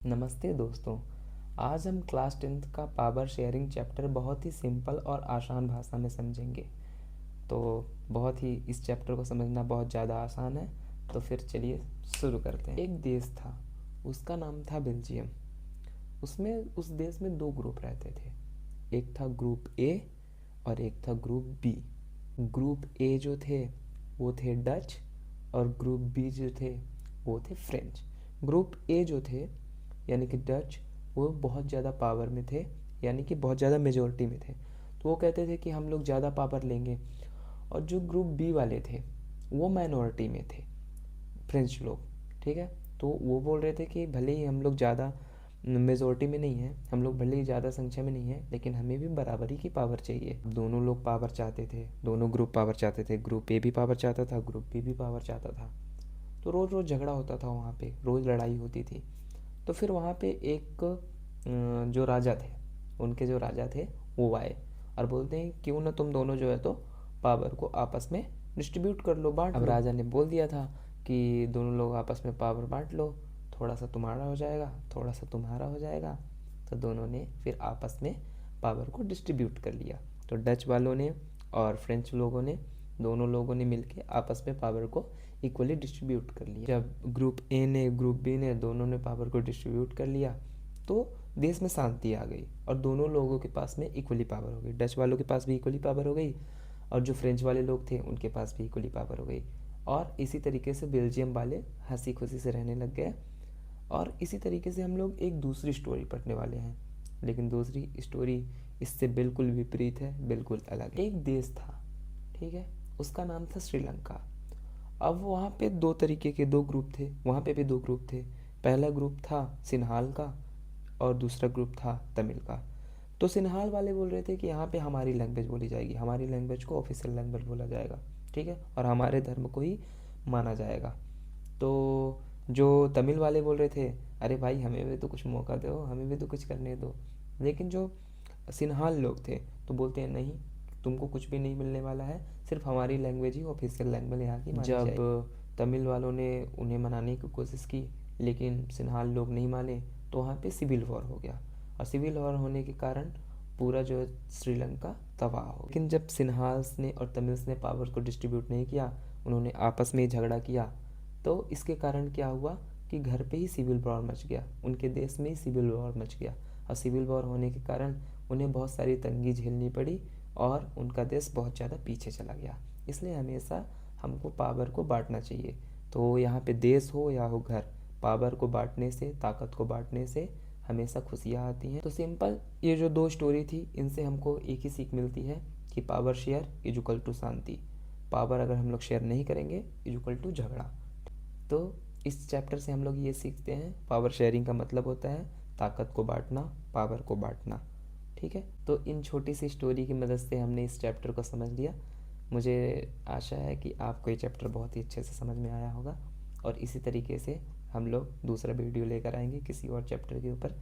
नमस्ते दोस्तों। आज हम क्लास 10th का पावर शेयरिंग चैप्टर बहुत ही सिंपल और आसान भाषा में समझेंगे। तो बहुत ही इस चैप्टर को समझना बहुत ज़्यादा आसान है। तो फिर चलिए शुरू करते हैं। एक देश था, उसका नाम था बेल्जियम। उसमें उस देश में दो ग्रुप रहते थे। एक था ग्रुप ए और एक था ग्रुप बी। ग्रुप ए जो थे वो थे डच और ग्रुप बी जो थे वो थे फ्रेंच। ग्रुप ए जो थे यानी कि डच, वो बहुत ज़्यादा पावर में थे, यानी कि बहुत ज़्यादा मेजोरिटी में थे। तो वो कहते थे कि हम लोग ज़्यादा पावर लेंगे। और जो ग्रुप बी वाले थे वो माइनॉरिटी में थे, फ्रेंच लोग। ठीक है। तो वो बोल रहे थे कि भले ही हम लोग ज़्यादा मेजोरिटी में नहीं है, हम लोग भले ही ज़्यादा संख्या में नहीं है, लेकिन हमें भी बराबरी की पावर चाहिए। दोनों लोग पावर चाहते थे, दोनों ग्रुप पावर चाहते थे। ग्रुप ए भी पावर चाहता था, ग्रुप बी भी पावर चाहता था। तो रोज़ रोज़ झगड़ा होता था, वहाँ पे रोज़ लड़ाई होती थी। तो फिर वहाँ पे एक जो राजा थे, उनके जो राजा थे वो आए और बोलते हैं क्यों ना तुम दोनों जो है तो पावर को आपस में डिस्ट्रीब्यूट कर लो, बांट लो। अब राजा ने बोल दिया था कि दोनों लोग आपस में पावर बांट लो, थोड़ा सा तुम्हारा हो जाएगा, थोड़ा सा तुम्हारा हो जाएगा। तो दोनों ने फिर आपस में पावर को डिस्ट्रीब्यूट कर लिया। तो डच वालों ने और फ्रेंच लोगों ने, दोनों लोगों ने मिलके आपस में पावर को इक्वली डिस्ट्रीब्यूट कर लिया। जब ग्रुप ए ने ग्रुप बी ने दोनों ने पावर को डिस्ट्रीब्यूट कर लिया तो देश में शांति आ गई और दोनों लोगों के पास में इक्वली पावर हो गई। डच वालों के पास भी इक्वली पावर हो गई और जो फ्रेंच वाले लोग थे उनके पास भी इक्वली पावर हो गई। और इसी तरीके से बेल्जियम वाले हंसी खुशी से रहने लग गए। और इसी तरीके से हम लोग एक दूसरी स्टोरी पढ़ने वाले हैं, लेकिन दूसरी स्टोरी इससे बिल्कुल विपरीत है, बिल्कुल अलग है। एक देश था, ठीक है, उसका नाम था श्रीलंका। अब वहाँ पे दो तरीके के दो ग्रुप थे, वहाँ पे भी दो ग्रुप थे। पहला ग्रुप था सिन्हाल का और दूसरा ग्रुप था तमिल का। तो सिन्हाल वाले बोल रहे थे कि यहाँ पे हमारी लैंग्वेज बोली जाएगी, हमारी लैंग्वेज को ऑफिशियल लैंग्वेज बोला जाएगा, ठीक है, और हमारे धर्म को ही माना जाएगा। तो जो तमिल वाले बोल रहे थे अरे भाई हमें भी तो कुछ मौका दो, हमें भी तो कुछ करने दो। लेकिन जो सिन्हाल लोग थे तो बोलते हैं नहीं, तुमको कुछ भी नहीं मिलने वाला है, सिर्फ हमारी लैंग्वेज ही ऑफिशियल लैंग्वेज यहाँ की मानी जाएगी। जब तमिल वालों ने उन्हें मनाने की कोशिश की लेकिन सिन्हाल लोग नहीं माने, तो वहाँ पे सिविल वॉर हो गया। और सिविल वॉर होने के कारण पूरा जो है श्रीलंका तबाह हो गया। लेकिन जब सिन्हाल्स ने और तमिल्स ने पावर को डिस्ट्रीब्यूट नहीं किया, उन्होंने आपस में ही झगड़ा किया, तो इसके कारण क्या हुआ कि घर पे ही सिविल वॉर मच गया, उनके देश में ही सिविल वॉर मच गया। और सिविल वॉर होने के कारण उन्हें बहुत सारी तंगी झेलनी पड़ी और उनका देश बहुत ज़्यादा पीछे चला गया। इसलिए हमेशा हमको पावर को बांटना चाहिए। तो यहाँ पे देश हो या हो घर, पावर को बांटने से, ताकत को बांटने से हमेशा खुशियाँ आती हैं। तो सिंपल ये जो दो स्टोरी थी, इनसे हमको एक ही सीख मिलती है कि power share is equal to शांति। पावर अगर हम लोग शेयर नहीं करेंगे इज इक्वल टू झगड़ा। तो इस चैप्टर से हम लोग ये सीखते हैं, पावर शेयरिंग का मतलब होता है ताकत को बांटना, पावर को बांटना। ठीक है। तो इन छोटी सी स्टोरी की मदद से हमने इस चैप्टर को समझ लिया। मुझे आशा है कि आपको ये चैप्टर बहुत ही अच्छे से समझ में आया होगा और इसी तरीके से हम लोग दूसरा वीडियो लेकर आएंगे किसी और चैप्टर के ऊपर।